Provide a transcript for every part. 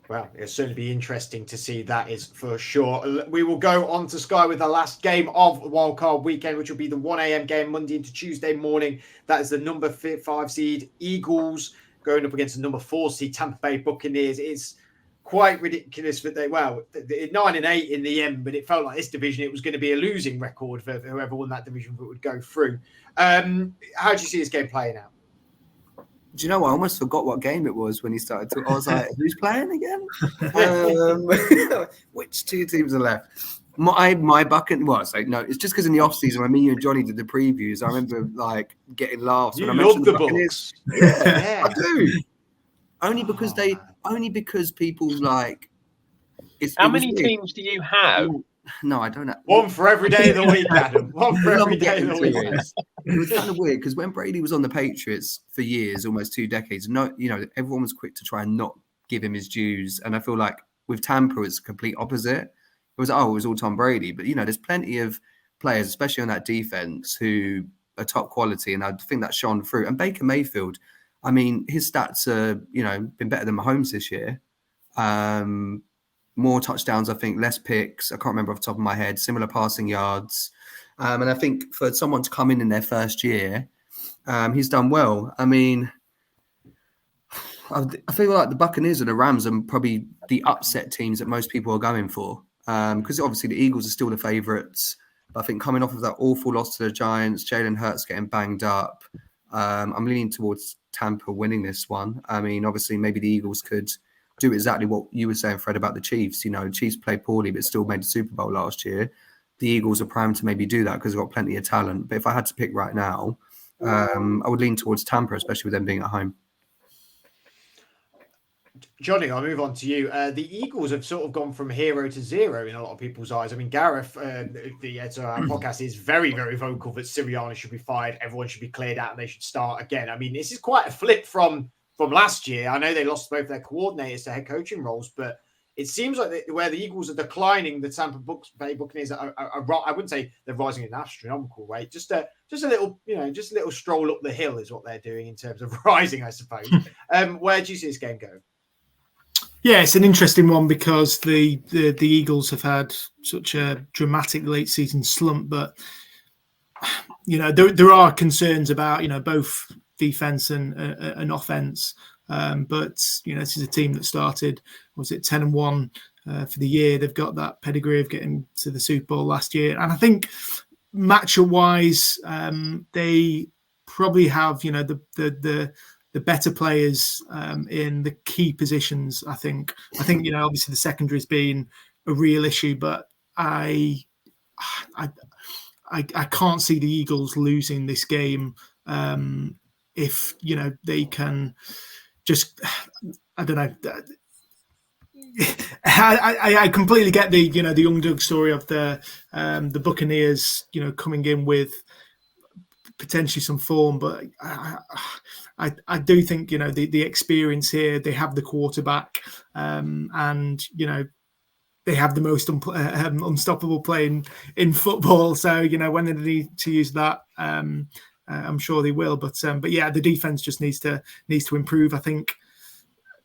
Well, it'll certainly be interesting to see, that is for sure. We will go on to Sky with the last game of Wildcard Weekend, which will be the 1 a.m. game Monday into Tuesday morning. That is the number 5 seed Eagles going up against the number 4 seed Tampa Bay Buccaneers. It's quite ridiculous that 9-8 in the end, but it felt like this division, it was going to be a losing record for whoever won that division that would go through. How do you see this game playing out? Do you know what? I almost forgot what game it was when he started to. I was like, who's playing again? Which two teams are left? My bucket. Well, it's like, no, it's just because in the offseason when me, you and Johnny did the previews, I remember like getting laughs when I mentioned the Buccaneers. Yeah, I do. Only because people like. How many teams do you have? No, I don't know. One for every day of the week, Adam. One for every day of the week. It was kind of weird because when Brady was on the Patriots for years, almost 2 decades, everyone was quick to try and not give him his dues. And I feel like with Tampa, it's the complete opposite. It was all Tom Brady. But, there's plenty of players, especially on that defense, who are top quality. And I think that shone through. And Baker Mayfield, I mean, his stats are, been better than Mahomes this year. More touchdowns, I think, less picks. I can't remember off the top of my head. Similar passing yards. And I think for someone to come in their first year, he's done well. I mean, I feel like the Buccaneers and the Rams are probably the upset teams that most people are going for. Because obviously the Eagles are still the favourites. But I think coming off of that awful loss to the Giants, Jalen Hurts getting banged up, I'm leaning towards Tampa winning this one. I mean, obviously maybe the Eagles could do exactly what you were saying, Fred, about the Chiefs. The Chiefs played poorly, but still made the Super Bowl last year. The Eagles are primed to maybe do that because they've got plenty of talent. But if I had to pick right now, I would lean towards Tampa, especially with them being at home. Johnny, I'll move on to you. The Eagles have sort of gone from hero to zero in a lot of people's eyes. I mean, Gareth, the editor of our podcast, is very, very vocal that Sirianni should be fired. Everyone should be cleared out and they should start again. I mean, this is quite a flip from last year. I know they lost both their coordinators to head coaching roles, but it seems like where the Eagles are declining, the Tampa Bay Buccaneers are I wouldn't say they're rising at an astronomical rate. Just a little stroll up the hill is what they're doing in terms of rising, I suppose. Where do you see this game go? Yeah, it's an interesting one because the Eagles have had such a dramatic late season slump, but there are concerns about both defense and offense. But this is a team that started, 10-1 for the year. They've got that pedigree of getting to the Super Bowl last year, and I think matchup wise, they probably have the better players in the key positions. I think obviously the secondary has been a real issue, but I can't see the Eagles losing this game. If they can just, I don't know. I completely get the underdog story of the Buccaneers, coming in with potentially some form, but I do think the experience here. They have the quarterback, and they have the most unstoppable play in football. So when they need to use that, I'm sure they will. But yeah, the defense just needs to improve. I think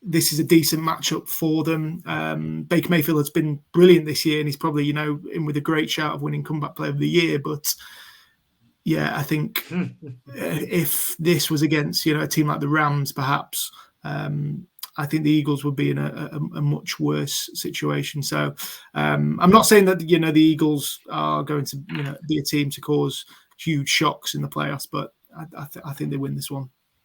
this is a decent matchup for them. Baker Mayfield has been brilliant this year, and he's probably in with a great shout of winning comeback player of the year. But yeah, I think if this was against a team like the Rams, perhaps I think the Eagles would be in a much worse situation. So I'm not saying that the Eagles are going to be a team to cause huge shocks in the playoffs, but I think they win this one.